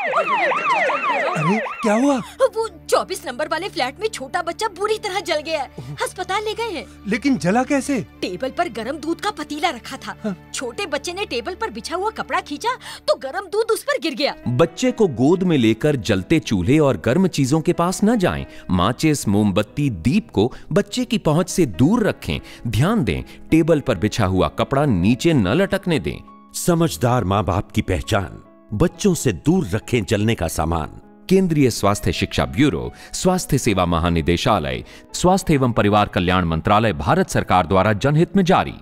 अरे क्या हुआ? वो 24 नंबर वाले फ्लैट में छोटा बच्चा बुरी तरह जल गया है। अस्पताल ले गए हैं। लेकिन जला कैसे? टेबल पर गरम दूध का पतीला रखा था। छोटे बच्चे ने टेबल पर बिछा हुआ कपड़ा खींचा तो गरम दूध उस पर गिर गया। बच्चे को गोद में लेकर जलते चूल्हे और गर्म चीजों के पास न जाएं। माचिस, मोमबत्ती, दीप को बच्चे की पहुंच से दूर रखें। ध्यान दें, टेबल पर बिछा हुआ कपड़ा नीचे न लटकने दें। समझदार माँ बाप की पहचान, बच्चों से दूर रखें जलने का सामान। केंद्रीय स्वास्थ्य शिक्षा ब्यूरो, स्वास्थ्य सेवा महानिदेशालय, स्वास्थ्य एवं परिवार कल्याण मंत्रालय, भारत सरकार द्वारा जनहित में जारी।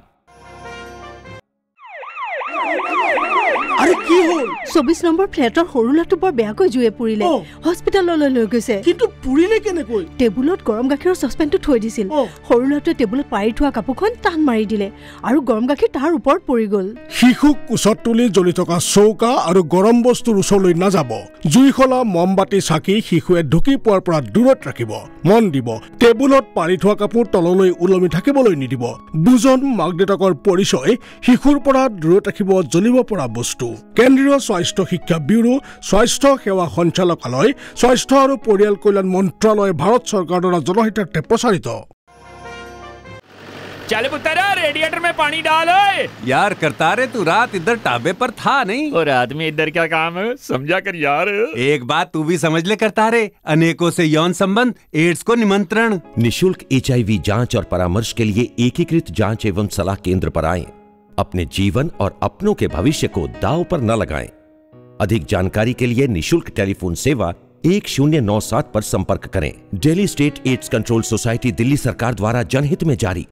अरे কি হল? 24 নম্বৰ ফ্লেটৰ সৰু লাটো বৰ বেয়াকৈ জুয়ে পুৰিলে। হস্পিটাললৈ লৈ গৈছে। কিন্তু পুৰিলে কেনেকৈ? টেবুলত গৰম গাখীৰৰ সসপেনটো থৈ দিছিল। সৰু লাটোৱে টেবুলত পাৰি থোৱা কাপোৰখন টান মাৰি দিলে আৰু গৰম গাখীৰ তাৰ ওপৰত পৰি গ'ল। শিশুক কোচত তুলি জ্বলি থকা চৌকা আৰু গৰম বস্তুৰ ওচৰলৈ নাযাব। জুইখলা মমবাতি চাকি শিশুৱে ঢুকি পোৱাৰ পৰা দূৰত ৰাখিব। মন দিব, টেবুলত পাৰি থোৱা কাপোৰ তললৈ ওলমি থাকিবলৈ নিদিব। বুজন মাক দেউতাকৰ পৰিচয় শিশুৰ পৰা দূৰত ৰাখিব জ্বলিব পৰা বস্তু। কেন্দ্ৰীয় স্বাস্থ্য শিক্ষা ব্যুৰো, স্বাস্থ্য সেৱা সঞ্চালকালয়, স্বাস্থ্য আৰু পৰিয়াল কল্যাণ মন্ত্ৰালয়, ভাৰত চৰকাৰৰ দ্বাৰা জনহিতাৰ্থে প্ৰচাৰিত। चल पुत्र, रेडिएटर में पानी डाल। यार करतारे, तू रात इधर टाबे पर था नहीं? और रात में इधर क्या काम है, समझा कर यार। एक बात तू भी समझ ले करतारे, अनेकों से यौन संबंध, एड्स को निमंत्रण। निशुल्क HIV जांच और परामर्श के लिए एकीकृत जांच एवं सलाह केंद्र पर आएं। अपने जीवन और अपनों के भविष्य को दांव पर न लगाएं। अधिक जानकारी के लिए निशुल्क टेलीफोन सेवा 1097 पर संपर्क करें। Delhi state AIDS control society, Delhi सरकार द्वारा जनहित में जारी।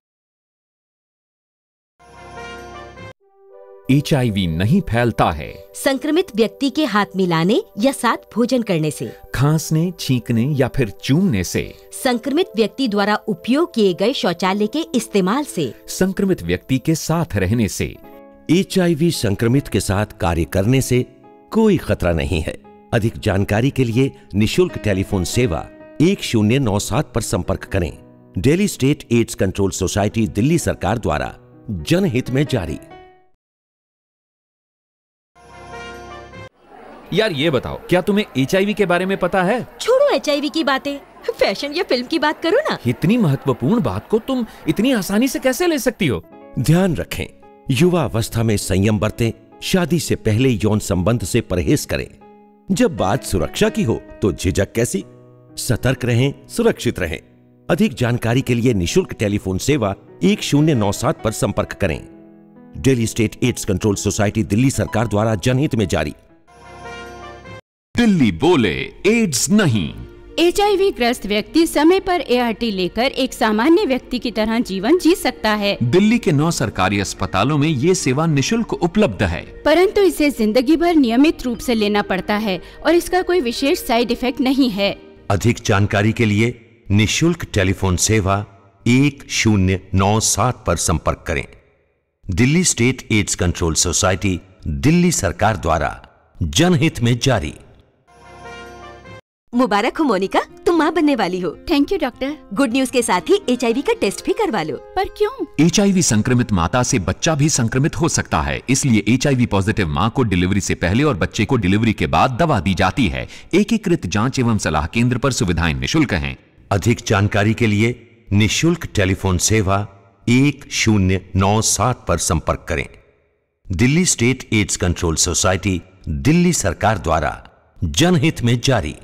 HIV नहीं फैलता है संक्रमित व्यक्ति के हाथ मिलाने या साथ भोजन करने से, खांसने, छींकने या फिर चूमने से, संक्रमित व्यक्ति द्वारा उपयोग किए गए शौचालय के इस्तेमाल से, संक्रमित व्यक्ति के साथ रहने से। HIV संक्रमित के साथ कार्य करने से कोई खतरा नहीं है। अधिक जानकारी के लिए निशुल्क टेलीफोन सेवा 1097 पर संपर्क करें। Delhi state AIDS control society, Delhi सरकार द्वारा जनहित में जारी। यार ये बताओ, क्या तुम्हें HIV के बारे में पता है? छोड़ो HIV की बातें, फैशन या फिल्म की बात करो ना। इतनी महत्वपूर्ण बात को तुम इतनी आसानी से कैसे ले सकती हो? ध्यान रखें, युवा अवस्था में संयम बरतें, शादी से पहले यौन संबंध से परहेज करें। जब बात सुरक्षा की हो तो झिझक कैसी? सतर्क रहें, सुरक्षित रहें। अधिक जानकारी के लिए निशुल्क टेलीफोन सेवा 1097 पर संपर्क करें। Delhi state AIDS control society, Delhi सरकार द्वारा जनहित में जारी। दिल्ली बोले, एड्स नहीं। HIV ग्रस्त व्यक्ति समय पर ART लेकर एक सामान्य व्यक्ति की तरह जीवन जी सकता है। दिल्ली के 9 सरकारी अस्पतालों में ये सेवा निशुल्क उपलब्ध है, परंतु इसे जिंदगी भर नियमित रूप से लेना पड़ता है और इसका कोई विशेष साइड इफेक्ट नहीं है। अधिक जानकारी के लिए निशुल्क टेलीफोन सेवा 1097 पर संपर्क करें। Delhi state AIDS control society, Delhi सरकार द्वारा जनहित में जारी। मुबारक हो मोनिका, तुम माँ बनने वाली हो। Thank you doctor. Good news के साथ ही HIV का टेस्ट भी करवा लो। पर क्यों? HIV संक्रमित माता से बच्चा भी संक्रमित हो सकता है, इसलिए HIV पॉजिटिव माँ को डिलीवरी से पहले और बच्चे को डिलीवरी के बाद दवा दी जाती है। एकीकृत जांच एवं सलाह केंद्र पर सुविधाएं निःशुल्क हैं। अधिक जानकारी के लिए निशुल्क टेलीफोन सेवा 1097 पर संपर्क करें। Delhi state AIDS control society, Delhi सरकार द्वारा जनहित में जारी।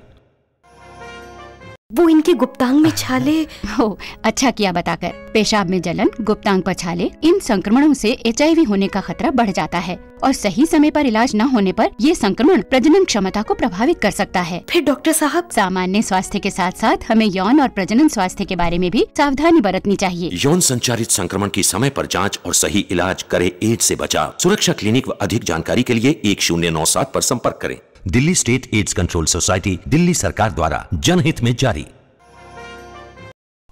वो इनके गुप्तांग में छाले। हो, अच्छा किया बताकर। पेशाब में जलन, गुप्तांग पर छाले, इन संक्रमणों से HIV होने का खतरा बढ़ जाता है और सही समय पर इलाज न होने पर ये संक्रमण प्रजनन क्षमता को प्रभावित कर सकता है। फिर डॉक्टर साहब, सामान्य स्वास्थ्य के साथ साथ हमें यौन और प्रजनन स्वास्थ्य के बारे में भी सावधानी बरतनी चाहिए। यौन संचारित संक्रमण की समय पर जांच और सही इलाज करे एड्स से बचाव। सुरक्षा क्लिनिक व अधिक जानकारी के लिए 1097 पर संपर्क करें। Delhi state AIDS control society, Delhi सरकार द्वारा जनहित में जारी।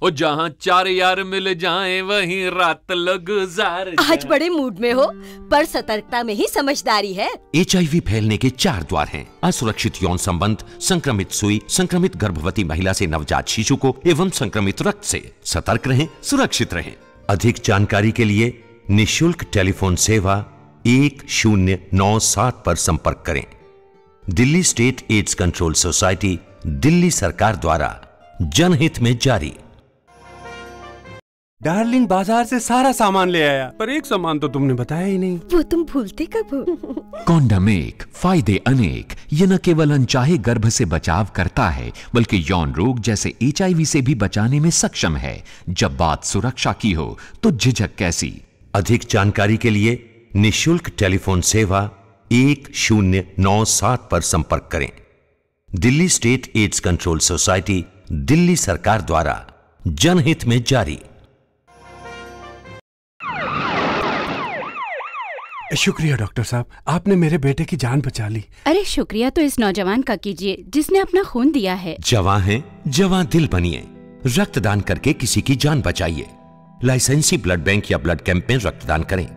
और जहाँ 4 यार मिल जाएं वहीं रात लोग गुजार। आज बड़े मूड में हो, पर सतर्कता में ही समझदारी है। HIV फैलने के 4 द्वार हैं। असुरक्षित यौन संबंध, संक्रमित सुई, संक्रमित गर्भवती महिला से नवजात शिशु को एवं संक्रमित रक्त से। सतर्क रहें, सुरक्षित रहें। अधिक जानकारी के लिए निशुल्क टेलीफोन सेवा 1097 पर संपर्क करें। Delhi state AIDS control society, Delhi सरकार द्वारा जनहित में जारी। डार्लिंग बाजार से सारा सामान ले आया, पर एक सामान तो तुमने बताया ही नहीं। वो तुम भूलते कब हो? कॉन्डम एक, फायदे अनेक। ये न केवल अनचाहे गर्भ से बचाव करता है, बल्कि यौन रोग जैसे HIV से भी बचाने में सक्षम है। जब बात सुरक्षा की हो तो झिझक कैसी? अधिक जानकारी के लिए निशुल्क टेलीफोन सेवा 1097 पर संपर्क करें। Delhi state AIDS control society, Delhi सरकार द्वारा जनहित में जारी। शुक्रिया डॉक्टर साहब, आपने मेरे बेटे की जान बचा ली। अरे शुक्रिया तो इस नौजवान का कीजिए जिसने अपना खून दिया है। जवां हैं, जवां दिल बनिए। रक्तदान करके किसी की जान बचाइए। लाइसेंसी ब्लड बैंक या ब्लड कैंप में रक्तदान करें।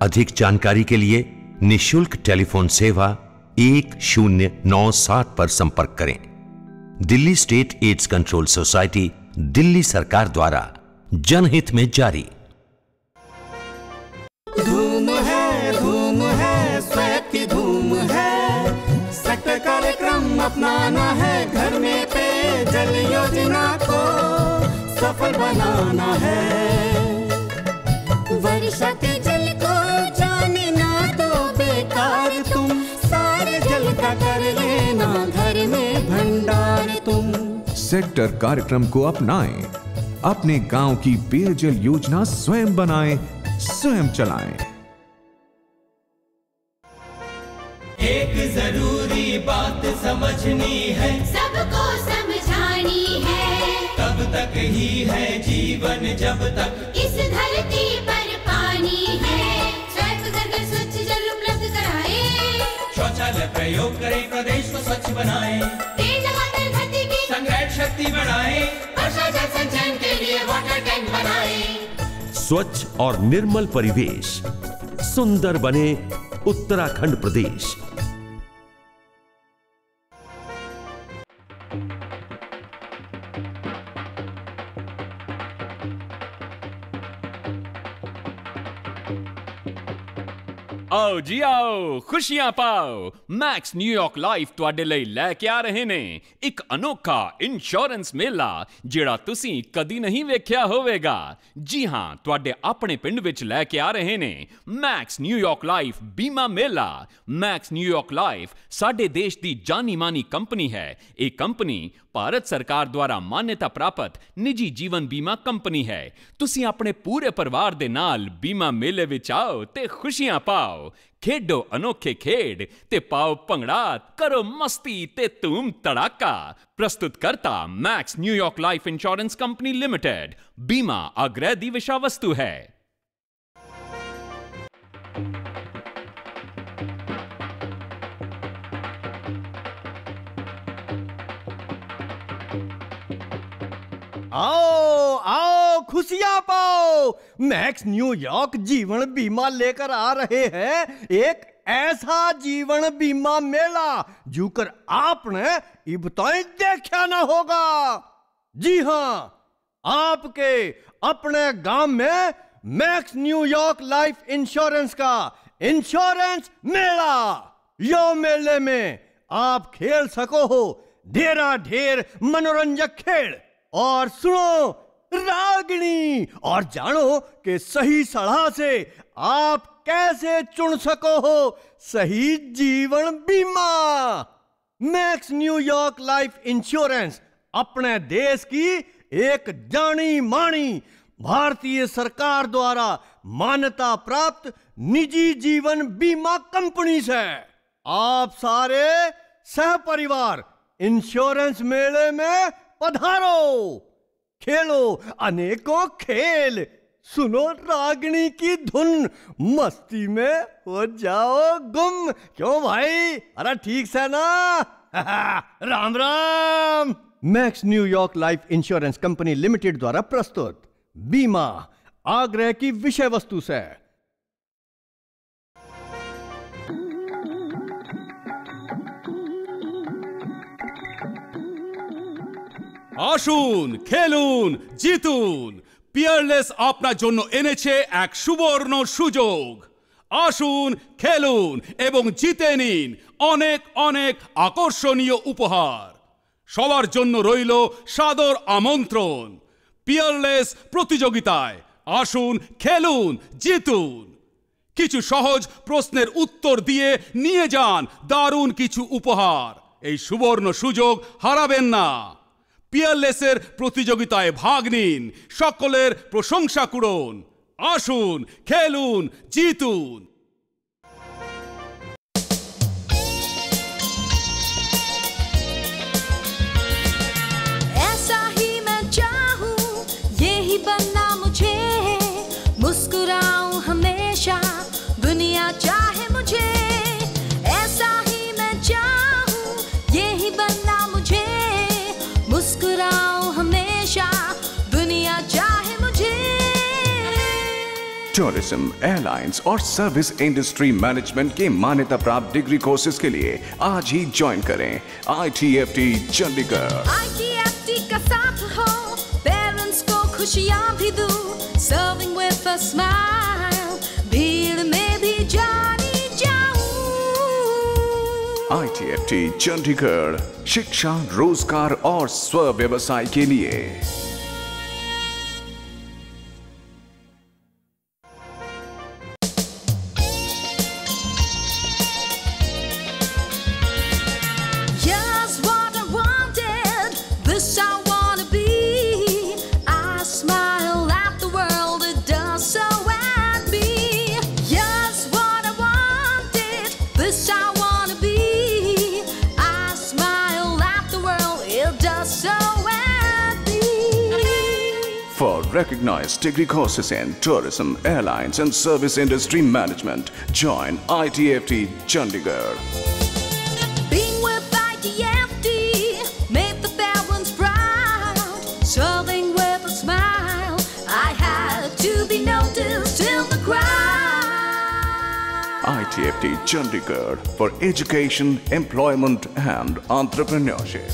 अधिक जानकारी के लिए निशुल्क टेलीफोन सेवा 1097 पर संपर्क करें। Delhi state AIDS control society, Delhi सरकार द्वारा जनहित में जारी। धूम है, स्वेट की धूम है। सख्त कार्यक्रम अपनाना है, घर में पेयजल योजना को सफल बनाना है। वर्षा के जल को जाने ना दो बेकार तुम, सारे जल का कर लेना घर में भंडार तुम। सेक्टर कार्यक्रम को अपनाएं, अपने गांव की पेयजल योजना स्वयं बनाएं, स्वयं चलाएं। एक जरूरी बात समझनी है, सबको समझानी है। तब तक ही है जीवन जब तक इस धरती पर पानी है। स्वयं घर घर स्वच्छ जल उपलब्ध कराए, शौचालय प्रयोग करें, प्रदेश को स्वच्छ बनाएं, तेज हवा धरती की संग्रहण शक्ति बढ़ाएं, वर्षा जल संचयन के लिए वाटर टैंक बनाएं। स्वच्छ और निर्मल परिवेश, सुंदर बने उत्तराखंड प्रदेश। आओ जी आओ, खुशियां पाओ। मैक्स न्यूयॉर्क लाइफ ਤੁਹਾਡੇ ਲਈ ਲੈ ਕੇ ਆ ਰਹੇ ਨੇ ਇੱਕ ਅਨੋਖਾ ਇੰਸ਼ੋਰੈਂਸ ਮੇਲਾ ਜਿਹੜਾ ਤੁਸੀਂ ਕਦੀ ਨਹੀਂ ਵੇਖਿਆ ਹੋਵੇਗਾ। ਜੀ ਹਾਂ, ਤੁਹਾਡੇ ਆਪਣੇ ਪਿੰਡ ਵਿੱਚ ਲੈ ਕੇ ਆ ਰਹੇ ਨੇ ਮੈਕਸ ਨਿਊਯਾਰਕ ਲਾਈਫ ਬੀਮਾ ਮੇਲਾ। ਮੈਕਸ ਨਿਊਯਾਰਕ ਲਾਈਫ ਸਾਡੇ ਦੇਸ਼ ਦੀ ਜਾਨੀ ਮਾਨੀ ਕੰਪਨੀ ਹੈ। ਇਹ ਕੰਪਨੀ ਭਾਰਤ ਸਰਕਾਰ ਦੁਆਰਾ ਮਾਨਤਾ ਪ੍ਰਾਪਤ ਨਿੱਜੀ ਜੀਵਨ ਬੀਮਾ ਕੰਪਨੀ ਹੈ। ਤੁਸੀਂ ਆਪਣੇ ਪੂਰੇ ਪਰਿਵਾਰ ਦੇ ਨਾਲ ਬੀਮਾ ਮੇਲੇ ਵਿੱਚ ਆਓ ਤੇ ਖੁਸ਼ੀਆਂ ਪਾਓ। खेडो अनोखे खेड ते पाओ भंगड़ा, करो मस्ती ते धूम धड़ाका। प्रस्तुत करता max New York life insurance company limited. बीमा आग्रह दी विषय वस्तु है। आओ आओ, खुशियां पाओ। मैक्स न्यूयॉर्क जीवन बीमा लेकर आ रहे हैं एक ऐसा जीवन बीमा मेला जोकर आपने इब्ताई देखा ना होगा। जी हां, आपके अपने गांव में मैक्स न्यूयॉर्क लाइफ इंश्योरेंस का इंश्योरेंस मेला। यो मेले में आप खेल सको हो ढेरा ढेर मनोरंजक खेल, और सुनो रागनी, और जानो कि सही सलाह से आप कैसे चुन सको हो सही जीवन बीमा। मैक्स न्यूयॉर्क लाइफ इंश्योरेंस अपने देश की एक जानी मानी भारतीय सरकार द्वारा मान्यता प्राप्त निजी जीवन बीमा कंपनी से। आप सारे सहपरिवार इंश्योरेंस मेले में पधारो, खेलो अनेकों खेल, सुनो रागिनी की धुन, मस्ती में हो जाओ गुम। क्यों भाई, अरे ठीक से ना? Ram Ram. Max New York life insurance company limited द्वारा प्रस्तुत बीमा आग्रह की विषय वस्तु से। আসুন, খেলুন, জিতুন। পিয়ারলেস আপনার জন্য এনেছে এক সুবর্ণ সুযোগ। আসুন, খেলুন এবং জিতে নিন অনেক অনেক আকর্ষণীয় উপহার। সবার জন্য রইল সাদর আমন্ত্রণ পিয়ারলেস প্রতিযোগিতায়। আসুন, খেলুন, জিতুন। কিছু সহজ প্রশ্নের উত্তর দিয়ে নিয়ে যান দারুণ কিছু উপহার। এই সুবর্ণ সুযোগ হারাবেন না। পিয়ারলেসের প্রতিযোগিতায় ভাগ নিন, সকলের প্রশংসা করুন। আসুন, খেলুন, জিতুন। ऐसा ही मैं चाहूं, यही बनना मुझे, मुस्कुराऊं हमेशा, दुनिया चाहे मुझे। ऐसा ही मैं चाहूं, यही बनना मुझे, मुस्कुराऊं हमेशा, दुनिया चाहे मुझे। टूरिज्म, एयरलाइंस और सर्विस इंडस्ट्री मैनेजमेंट के मान्यता प्राप्त डिग्री कोर्सेज के लिए आज ही ज्वाइन करें ITFT चंडीगढ़। ITFT का साथ हो, पेरेंट्स को खुशियां भी दूं, सर्विंग विद अ स्माइल, भीड़ में भी जानी जाऊं। ITFT चंडीगढ़, शिक्षा, रोजगार और स्व व्यवसाय के लिए। Here's what I wanted, this I wanna be. I smile at the world, it does so at me. Here's what I wanted, this I wanna be. I smile at the world, it does so at me. For recognized degree courses in tourism, airlines and service industry management, join ITFT Chandigarh. Being with ITFT made the parents proud. Serving with a smile, I had to be noticed in the crowd. ITFT Chandigarh for education, employment and entrepreneurship.